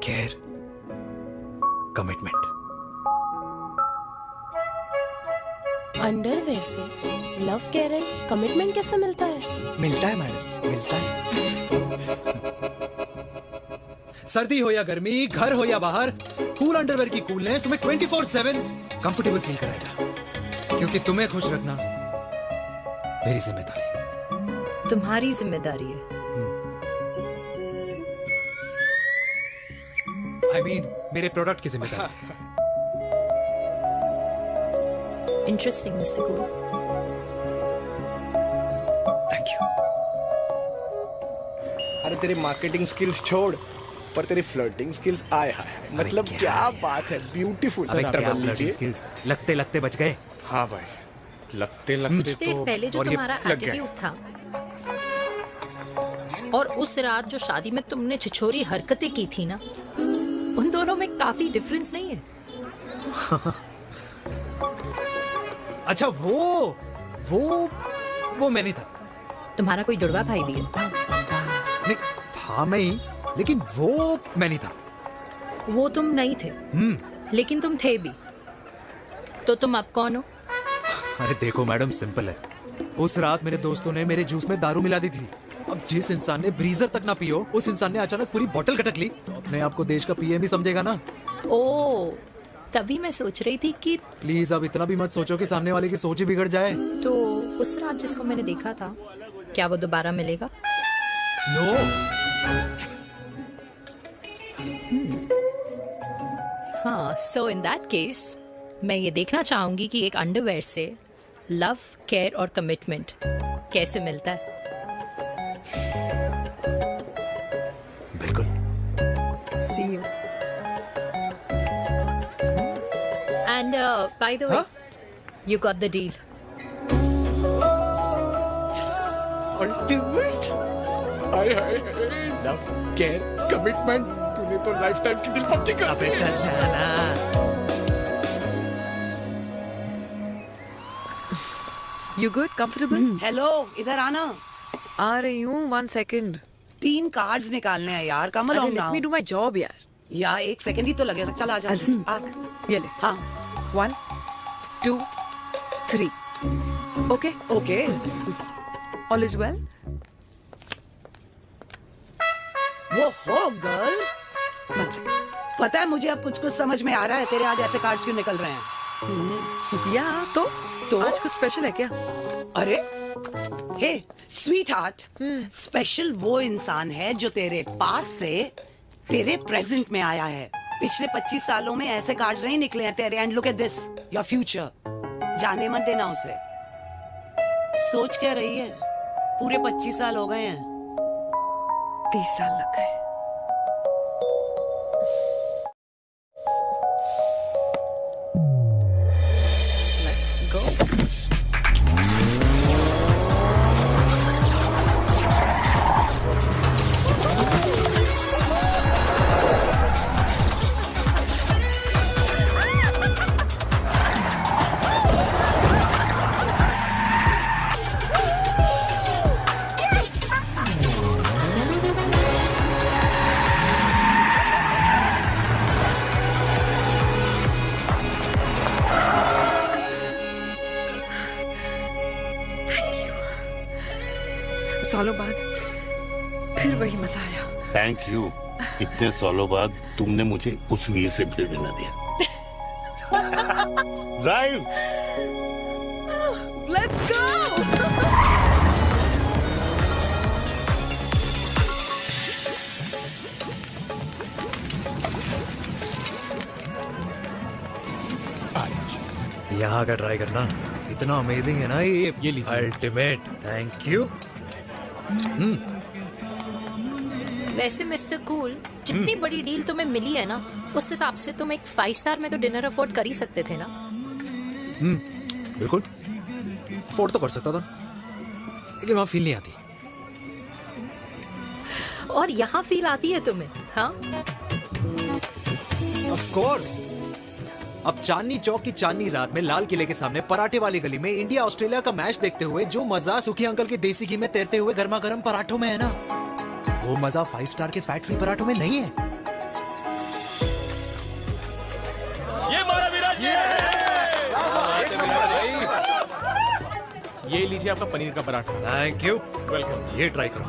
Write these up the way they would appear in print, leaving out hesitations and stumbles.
Care, commitment. Underwear से love, care and commitment कैसे मिलता है? मिलता है मैडम, मिलता है। सर्दी हो या गर्मी, घर हो या बाहर, कूल अंडरवेयर की कूलनेस तुम्हें 24/7 कंफर्टेबल फील कराएगा। क्योंकि तुम्हें खुश रखना मेरी जिम्मेदारी है। तुम्हारी जिम्मेदारी है। I mean, मेरे प्रोडक्ट की जिम्मेदारी है। Interesting mister cool. Thank you. अरे तेरी मार्केटिंग स्किल्स छोड़, पर तेरी फ्लर्टिंग स्किल्स आए हाय, मतलब क्या बात है, ब्यूटीफुल। अबे क्या फ्लर्टिंग स्किल्स, लगते लगते बच गए। हाँ भाई, लगते लगते कुछ देर पहले जो तुम्हारा एटीट्यूड था और उस रात जो शादी में तुमने छिछोरी हरकतें की थी ना, उन दोनों में काफी डिफरेंस नहीं है? अच्छा वो मैं नहीं था। तुम्हारा कोई जुड़वा भाई भी है? नहीं था मैं ही, लेकिन वो मैं नहीं था। वो तुम नहीं थे, लेकिन तुम थे भी। तो तुम अब कौन हो? अरे देखो मैडम, सिंपल है। उस रात मेरे दोस्तों ने मेरे जूस में दारू मिला दी थी। अब जिस इंसान ने ब्रीजर तक ना पियो, उस इंसान ने अचानक पूरी बोतल गटक ली, तो अपने आप को देश का पीएम ही समझेगा ना। ओ, तभी मैं सोच रही थी कि प्लीज अब इतना भी मत सोचो कि सामने वाले की सोच ही बिगड़ जाए। तो उस रात जिसको मैंने देखा था, क्या वो दोबारा मिलेगा? नो। हाँ, सो इन दैट केस मैं ये देखना चाहूंगी कि एक अंडरवेयर से लव, केयर और कमिटमेंट कैसे मिलता है। बिल्कुल। See you. And by the way, you got the deal. Ultimate. Hi hi, love, care, commitment, तूने तो लाइफ टाइम की डील पक्की कर दी। चल जाना। You good? Comfortable? हेलो, इधर आना। आ रही हूँ, 1 second. 3 कार्ड्स निकालने हैं यार, कम अरे along let now। me do my job यार. यार 1 सेकंड ही तो लगेगा, चल आ जा। I'll just- आ। ये ले. हाँ 1, 2, 3. Okay? Okay. All is well? वो हो गर्ल, 1 second. पता है मुझे अब कुछ कुछ समझ में आ रहा है, तेरे आज ऐसे कार्ड्स क्यों निकल रहे हैं। या तो तो? आज कुछ स्पेशल है क्या? अरे हे स्वीट हार्ट, स्पेशल वो इंसान है जो तेरे पास से तेरे प्रेजेंट में आया है। पिछले 25 सालों में ऐसे कार्ड्स नहीं निकले हैं तेरे। And look at this, your future. जाने मत देना उसे। सोच क्या रही है, पूरे 25 साल हो गए हैं। 30 साल लग गए. Let's go. सालों बाद फिर वही मजा आया. Thank you. इतने सालों बाद तुमने मुझे उस वीर से फिर मिला दिया. ड्राइव. Let's go. यहाँ का ट्राई करना, इतना अमेजिंग है ना ये लीजिए. अल्टीमेट. Thank you. वैसे मिस्टर कूल, जितनी बड़ी डील तुम्हें मिली है ना, उस हिसाब से तुम एक 5 स्टार में तो डिनर अफोर्ड कर ही सकते थे ना. बिल्कुल अफोर्ड तो कर सकता था, लेकिन वहां फील नहीं आती. और यहाँ फील आती है तुम्हें? हाँ, ऑफ कोर्स. अब चांदनी चौक की चांदनी रात में लाल किले के सामने पराठे वाली गली में इंडिया ऑस्ट्रेलिया का मैच देखते हुए जो मजा सुखी अंकल के देसी घी में तैरते हुए गर्मा गर्म पराठों में है ना, वो मजा 5 स्टार के फैट फ्री पराठों में नहीं है. ये लीजिए आपका पनीर का पराठा। Thank you. वेलकम। ये ट्राई करो।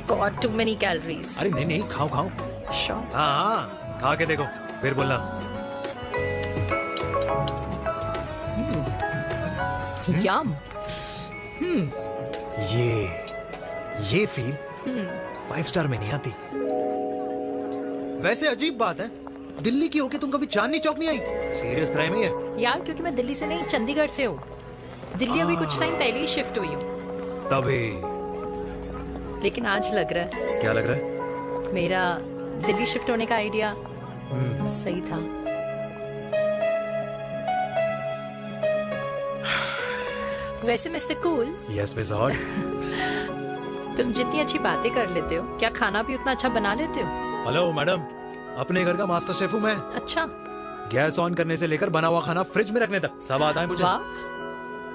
God too many calories. अरे नहीं नहीं, खाओ खाओ। श्योर। हाँ, खा के देखो फिर बोलना। यम। ये फील 5 स्टार में नहीं आती। वैसे अजीब बात है, दिल्ली की होके तुम कभी चांदनी चौक नहीं आई? सीरियस क्राइम ही है यार, क्योंकि मैं दिल्ली से नहीं, चंडीगढ़ से हूँ। दिल्ली अभी कुछ टाइम पहले ही शिफ्ट हुई हूँ। तभी। लेकिन आज लग रहा है क्या लग रहा है? मेरा दिल्ली शिफ्ट होने का आइडिया सही था। वैसे mister cool, yes miss hot. तुम जितनी अच्छी बातें कर लेते हो, क्या खाना भी उतना अच्छा बना लेते हो? हेलो मैडम, अपने घर का मास्टर शेफ हूँ मैं। अच्छा। गैस ऑन करने से लेकर बना हुआ खाना फ्रिज में रखने तक सब आता है मुझे। वाह।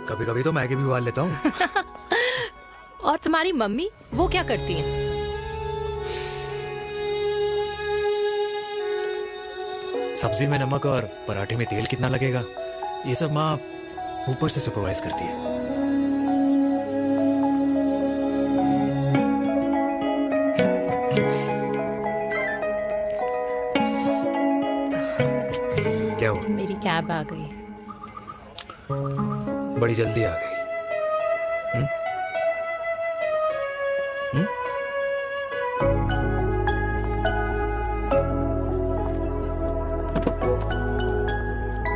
कभी कभी तो मैगी भी उबाल लेता हूँ। और तुम्हारी मम्मी, वो क्या करती हैं? सब्जी में नमक और पराठे में तेल कितना लगेगा, ये सब माँ ऊपर से सुपरवाइज करती है। क्या हुआ? मेरी कैब आ गई। बड़ी जल्दी आ गई।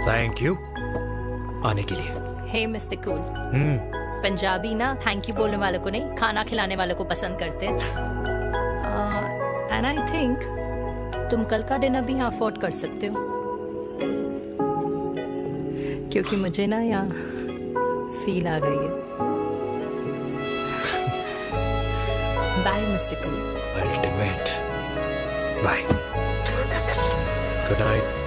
थैंक यू आने के लिए। हे मिस्टर कूल, पंजाबी ना थैंक यू बोलने वालों को नहीं, खाना खिलाने वालों को पसंद करते हैं। एंड आई थिंक तुम कल का डिनर भी यहाँ अफोर्ड कर सकते हो, क्योंकि मुझे ना यहाँ फील आ गई है। Bye mister cool. Ultimate. Bye. Good night.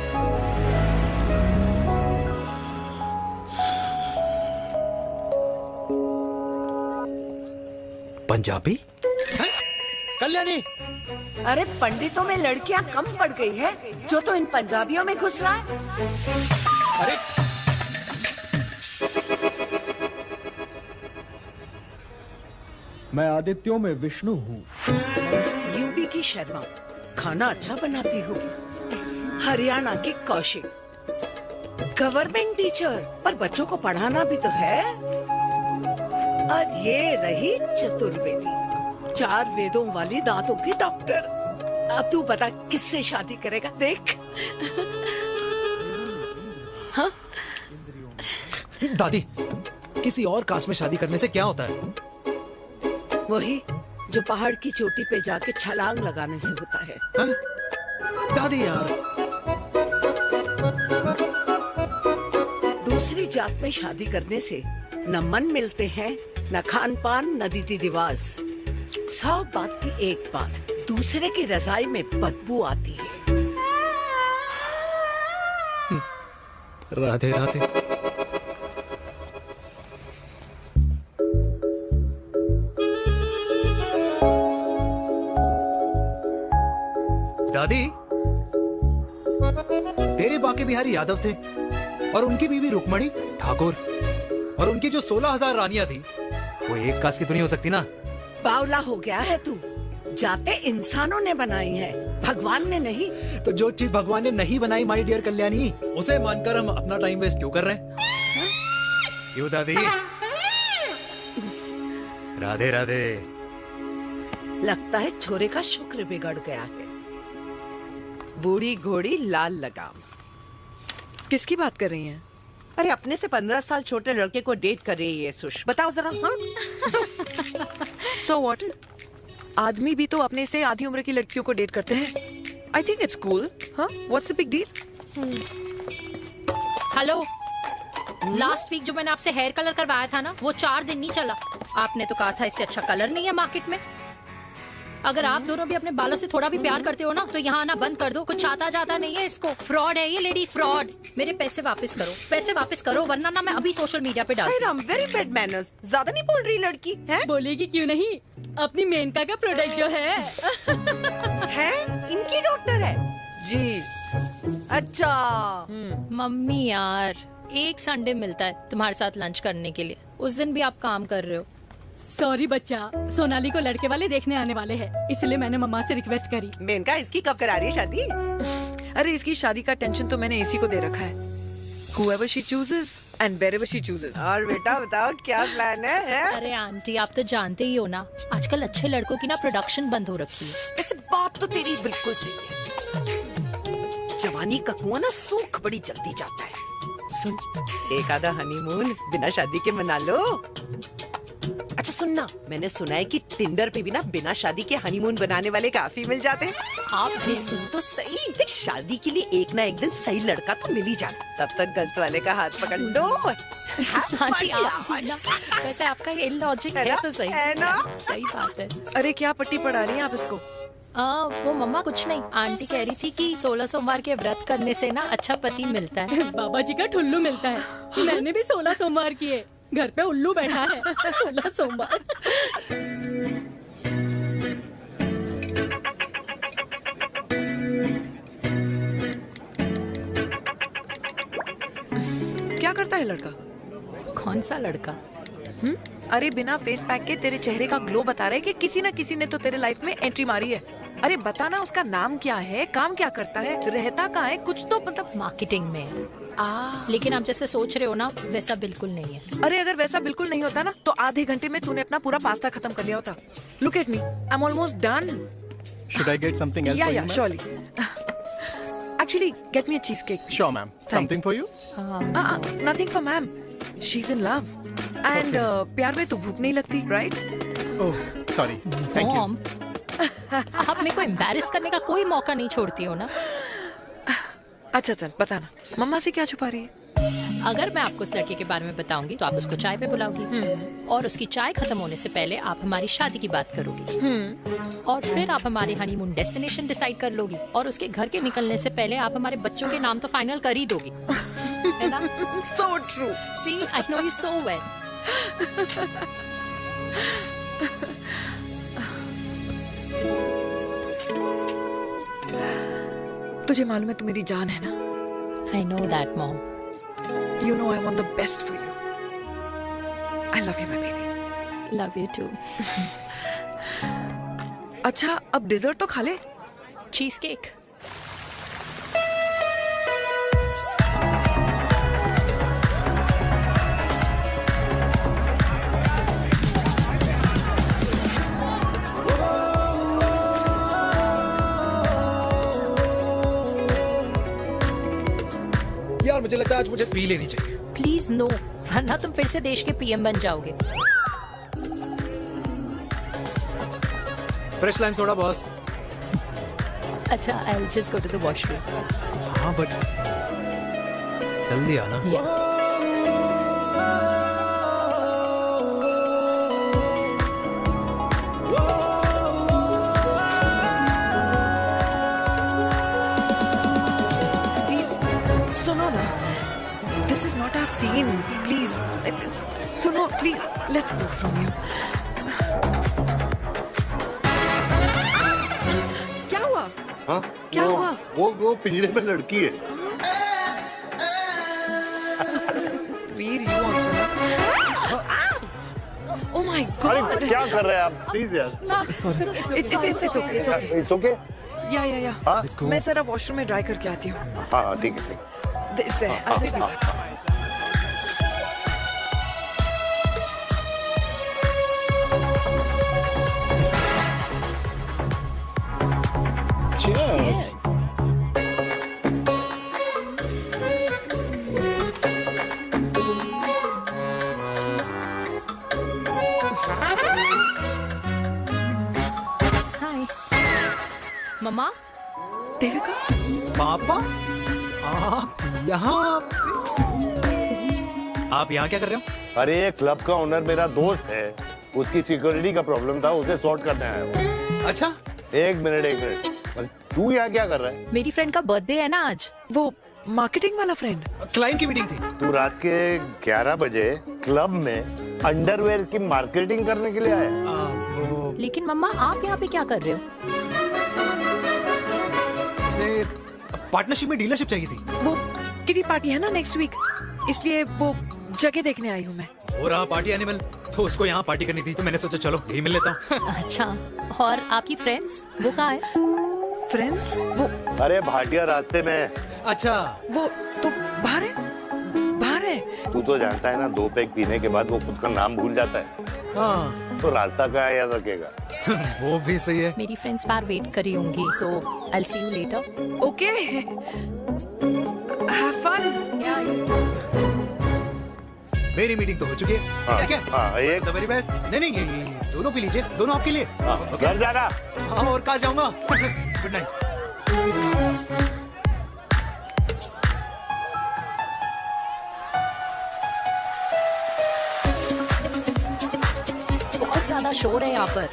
Punjabi? Kalyani. अरे पंडितों में लड़कियां कम पड़ गई है जो तो इन पंजाबियों में घुस रहा है। अरे मैं आदित्यों में विष्णु हूँ। यूपी की शर्मा खाना अच्छा बनाती होगी। हरियाणा की कौशिक गवर्नमेंट टीचर, पर बच्चों को पढ़ाना भी तो है। और ये रही चतुर्वेदी, 4 वेदों वाली दांतों की डॉक्टर। अब तू बता किससे शादी करेगा? देख। हाँ? दादी, किसी और कास्ट में शादी करने से क्या होता है? वही जो पहाड़ की चोटी पे जाके छलांग लगाने से होता है। हा? दादी यार। दूसरी जात में शादी करने से न मन मिलते हैं, न खान पान, न रीति रिवाज। 100 बात की एक बात, दूसरे की रजाई में बदबू आती है। राधे राधे। दादी, तेरे बाके बिहारी यादव थे और उनकी बीवी रुक्मणी ठाकुर, और उनकी जो 16,000 रानियां थी वो एक कास्ट की तो नहीं हो सकती ना। बावला हो गया है तू। जाते इंसानों ने बनाई है, भगवान ने नहीं। तो जो चीज भगवान ने नहीं बनाई माय डियर कल्याणी, उसे मानकर हम अपना टाइम वेस्ट क्यों कर रहे हैं? क्यों दादी? राधे राधे। लगता है छोरे का शुक्र बिगड़ गया है। बूढ़ी घोड़ी लाल लगाम। किसकी बात कर रही हैं? अरे अपने से 15 साल छोटे लड़के को डेट कर रही है सुश, बताओ जरा। हाँ? So what? आदमी भी तो अपने से आधी उम्र की लड़कियों को डेट करते हैं। I think it's cool. हाँ? What's the big deal? Hello, last week जो मैंने आपसे हेयर कलर करवाया था ना, वो 4 दिन नहीं चला। आपने तो कहा था इससे अच्छा कलर नहीं है मार्केट में। अगर आप दोनों भी अपने बालों से थोड़ा भी प्यार करते हो ना, तो यहाँ आना बंद कर दो। कुछ आता जाता नहीं है इसको। फ्रॉड है ये लेडी, फ्रॉड। मेरे पैसे वापस करो, पैसे वापस करो, वरना ना मैं अभी सोशल मीडिया पे डाल दूँ। Very bad manners. ज्यादा नहीं बोल रही लड़की है? बोलेगी क्यों नहीं? अपनी मेनका का प्रोडक्ट जो है इनकी डॉक्टर है जी। अच्छा। मम्मी यार, एक संडे मिलता है तुम्हारे साथ लंच करने के लिए, उस दिन भी आप काम कर रहे हो। सॉरी बच्चा, सोनाली को लड़के वाले देखने आने वाले हैं, इसलिए मैंने मम्मा से रिक्वेस्ट करी। मेनका इसकी कब करा रही है शादी? अरे इसकी शादी का टेंशन तो मैंने इसी को दे रखा है। Whoever she chooses and wherever she chooses. और बेटा बताओ क्या प्लान है? अरे आंटी आप तो जानते ही हो ना, आजकल अच्छे लड़कों की ना प्रोडक्शन बंद हो रखी है। वैसे बात तो तेरी बिल्कुल सही है। जवानी का कुआं ना सूख बड़ी जल्दी जाता है। सुन, एक आधा हनीमून बिना शादी के मना लो। अच्छा सुनना, मैंने सुना है कि टिंडर पे भी ना बिना शादी के हनीमून बनाने वाले काफी मिल जाते हैं। आप भी सुन तो सही, देख शादी के लिए एक ना एक दिन सही लड़का तो मिल ही जाना, तब तक गलत वाले का हाथ पकड़ लो। आंटी आप भी ना, वैसे आपका ये लॉजिक है तो सही है ना? सही बात है। अरे क्या पट्टी पढ़ा रही हैं आप इसको? वो मम्मा कुछ नहीं, आंटी कह रही थी कि 16 सोमवार के व्रत करने से ना अच्छा पति मिलता है। बाबा जी का ठुल्लू मिलता है। मैंने भी 16 सोमवार किए, घर पे उल्लू बैठा है। 16 सोमवार। क्या करता है लड़का? कौन सा लड़का? अरे बिना फेस पैक के तेरे चेहरे का ग्लो बता रहा है कि किसी ना किसी ने तो तेरे लाइफ में एंट्री मारी है। अरे बताना उसका नाम क्या है, काम क्या करता है, रहता कहाँ है, कुछ तो मतलब। मार्केटिंग में। लेकिन आप जैसे सोच रहे हो ना वैसा बिल्कुल नहीं है। अरे अगर वैसा बिल्कुल नहीं होता ना तो आधे घंटे में तूने अपना पूरा पास्ता खत्म कर लिया होता। Look at me, I am almost done. Should I get something else for you, Yeah, ma'am? surely. Actually, get me a cheesecake. Sure, ma'am. Something for you? Nothing for ma'am. She's in love. And प्यार में तो भूख नहीं लगती, right? Oh, sorry. Thank you. Mom, आप मेरे को embarrass करने का कोई मौका नहीं छोड़ती हो ना। अच्छा चल बताना, मम्मा से क्या छुपा रही है? अगर मैं आपको उस लड़के के बारे में बताऊंगी तो आप उसको चाय पे बुलाओगी, और उसकी चाय खत्म होने से पहले आप हमारी शादी की बात करोगी, और फिर आप हमारे हनीमून डेस्टिनेशन डिसाइड कर लोगी, और उसके घर के निकलने से पहले आप हमारे बच्चों के नाम तो फाइनल कर ही दोगी, है ना? So true. See, I know you so well. तुझे मालूम है तू मेरी जान है ना? I know that, mom. You know I want the best for you. I love you, my baby. Love you too. अच्छा अब डिजर्ट तो खा ले। Cheese cake. यार मुझे लगता है आज मुझे पी लेनी चाहिए। प्लीज नो, वरना तुम फिर से देश के पीएम बन जाओगे। Fresh lime soda boss. अच्छा, I'll just go to the washroom. हाँ बट जल्दी आना। Yeah. सुनो ना, this is not our scene. Please, सुनो please, let's go from here. क्या हुआ? हाँ? क्या हुआ? वो पिंजरे में लड़की है। वीर, you also ना? Oh my God! अरे क्या कर रहे हैं आप? प्लीज यार। It's okay. It's okay? या हाँ? मैं जरा वॉशरूम में ड्राई करके आती हूँ। हाँ ठीक है ठीक है। This way, I'll be back. Cheers. Hi. मम्मा, देविका, पापा आप यहाँ क्या कर रहे हो? अरे ये क्लब का ओनर मेरा दोस्त है, उसकी सिक्योरिटी का प्रॉब्लम था, उसे सॉर्ट करने आया हूँ। अच्छा एक मिनट अरे तू यहाँ क्या कर रहा है? मेरी फ्रेंड का बर्थडे है ना आज। वो मार्केटिंग वाला फ्रेंड। क्लाइंट की मीटिंग थी। तू रात के 11 बजे क्लब में अंडरवेयर की मार्केटिंग करने के लिए आया? लेकिन मम्मा आप यहाँ पे क्या कर रहे हो? उसे पार्टनरशिप में डीलरशिप चाहिए थी। वो किटी पार्टी है ना नेक्स्ट वीक, इसलिए वो जगह देखने आई हूँ मैं। हो रहा पार्टी एनिमल, तो उसको यहाँ पार्टी करनी थी, तो मैंने सोचा चलो यही मिल लेता हूँ। अच्छा, और आपकी फ्रेंड्स वो कहाँ है? फ्रेंड्स वो अरे भाटिया रास्ते में। अच्छा, वो तो बाहर है, बाहर है। तू तो जानता है ना, 2 पैक पीने के बाद वो खुद का नाम भूल जाता है। हाँ तो रास्ता कहाँ याद रखेगा। वो भी सही है। मेरी फ्रेंड्स बाहर वेट कर रही होंगी, so I will see you later. Okay, have fun. मेरी मीटिंग तो हो चुकी है। हाँ, क्या? हाँ, एक द वेरी बेस्ट। नहीं ये दोनों पी लीजिए, दोनों आपके लिए। घर जाना। हाँ, और कहाँ जाऊंगा। Good night. बहुत ज्यादा शोर है यहाँ पर।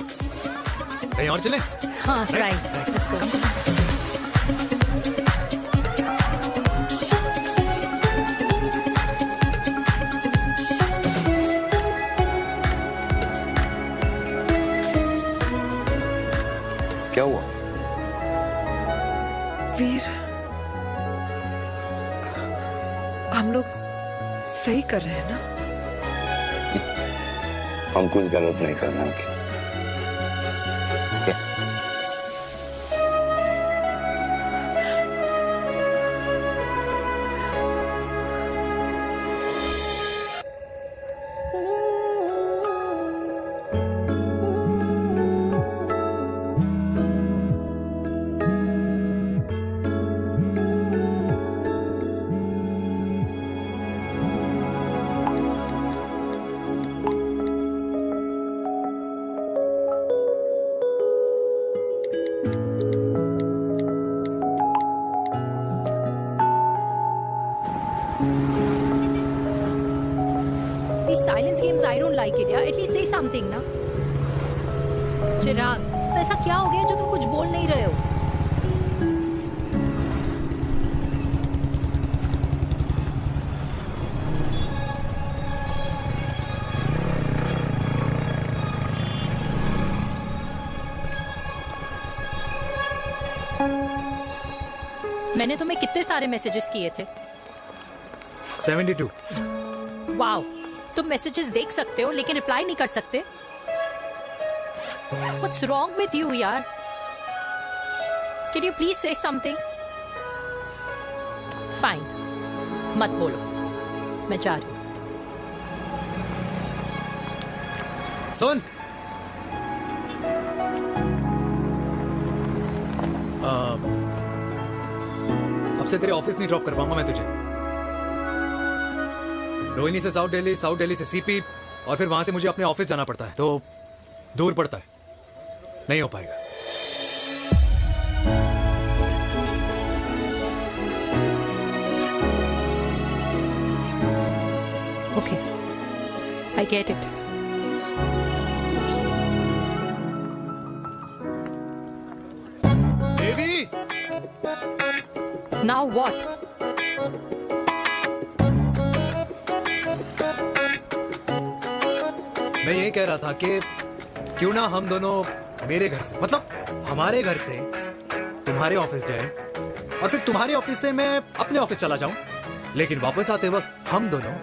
कहीं और चलें? हाँ, राइट, लेट्स गो। क्या हुआ? वीर, हम लोग सही कर रहे हैं ना? हम कुछ गलत नहीं कर रहे हैं। क्या? These silence games, I don't like it, यार। At least say something ना। चिराग, तो ऐसा क्या हो गया जो तुम कुछ बोल नहीं रहे हो? मैंने तुम्हें कितने सारे मैसेजेस किए थे? 72। वाओ, तुम मैसेजेस देख सकते हो लेकिन रिप्लाई नहीं कर सकते? What's wrong with you, यार? Can you please say something? Fine, मत बोलो, मैं जा रही हूँ। सुन, अब से तेरे ऑफिस नहीं ड्रॉप कर पाऊंगा मैं तुझे। रोहिणी से साउथ दिल्ली से सीपी, और फिर वहां से मुझे अपने ऑफिस जाना पड़ता है, तो दूर पड़ता है, नहीं हो पाएगा। Okay, I get it. Devi! Now what? मैं ये कह रहा था कि क्यों ना हम दोनों मेरे घर से, मतलब हमारे घर से तुम्हारे ऑफिस जाए, और फिर तुम्हारे ऑफिस से मैं अपने ऑफिस चला जाऊं, लेकिन वापस आते वक्त हम दोनों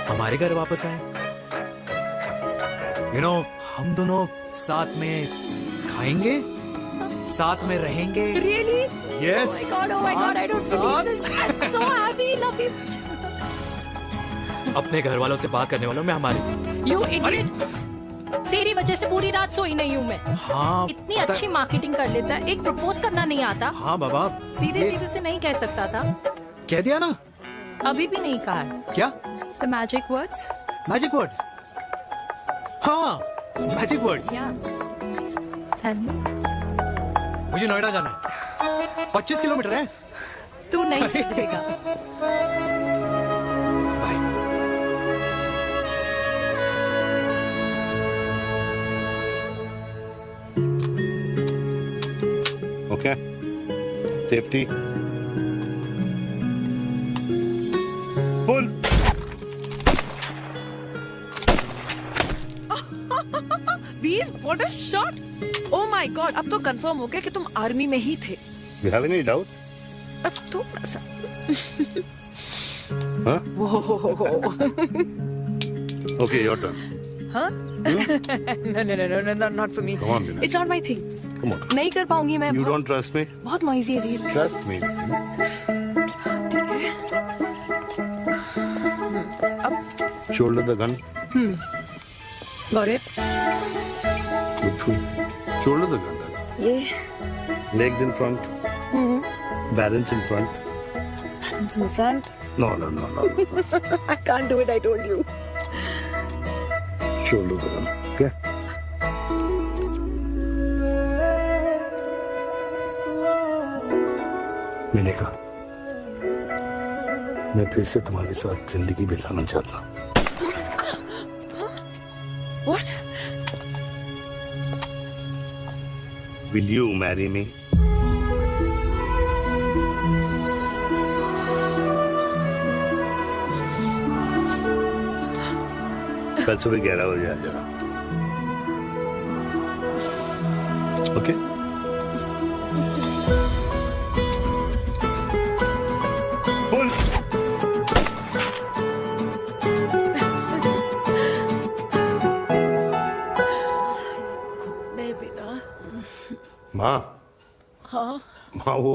हमारे घर वापस आए। हम दोनों साथ में खाएंगे, साथ में रहेंगे। Really? Yes. Oh my God, I don't believe this. I'm so happy, love you. अपने घर वालों से बात करने वालों में हमारी। You idiot! तेरी वजह से पूरी रात सोई नहीं हूँ मैं। हाँ, इतनी अच्छी मार्केटिंग कर लेता है, एक प्रपोज करना नहीं आता। हाँ बाबा, सीधे सीधे से नहीं कह सकता था। कह दिया ना। अभी भी नहीं कहा है। क्या? The magic words? Magic words? हाँ, मैजिक वर्ड्स। Tell me. मुझे नोएडा जाना है, 25 किलोमीटर है। तू नहीं सीखेगा। Okay, safety full. Veer, what a shot! Oh my God, अब तो कंफर्म हो गया कि तुम आर्मी में ही थे। You have any doubts? अब तो हाँ? वो Okay, your turn. हाँ? No, not for me. Come on, Bina. It's not my thing. Come on. नहीं कर पाऊंगी मैं. You don't trust me? बहुत noisy है धीर. Trust me. Shoulder the gun. Got it. Good. Shoulder the gun. ये. Legs in front. Balance in front. Hands in the front. No. I can't do it. I told you. Shoulder the gun. Okay. मैंने कहा मैं फिर से तुम्हारे साथ जिंदगी बिताना चाहता हूँ. What? Will you marry me? कल सुबह 11 बजे आ जाना. ओके? बोल. नहीं बिना. माँ. हाँ. माँ वो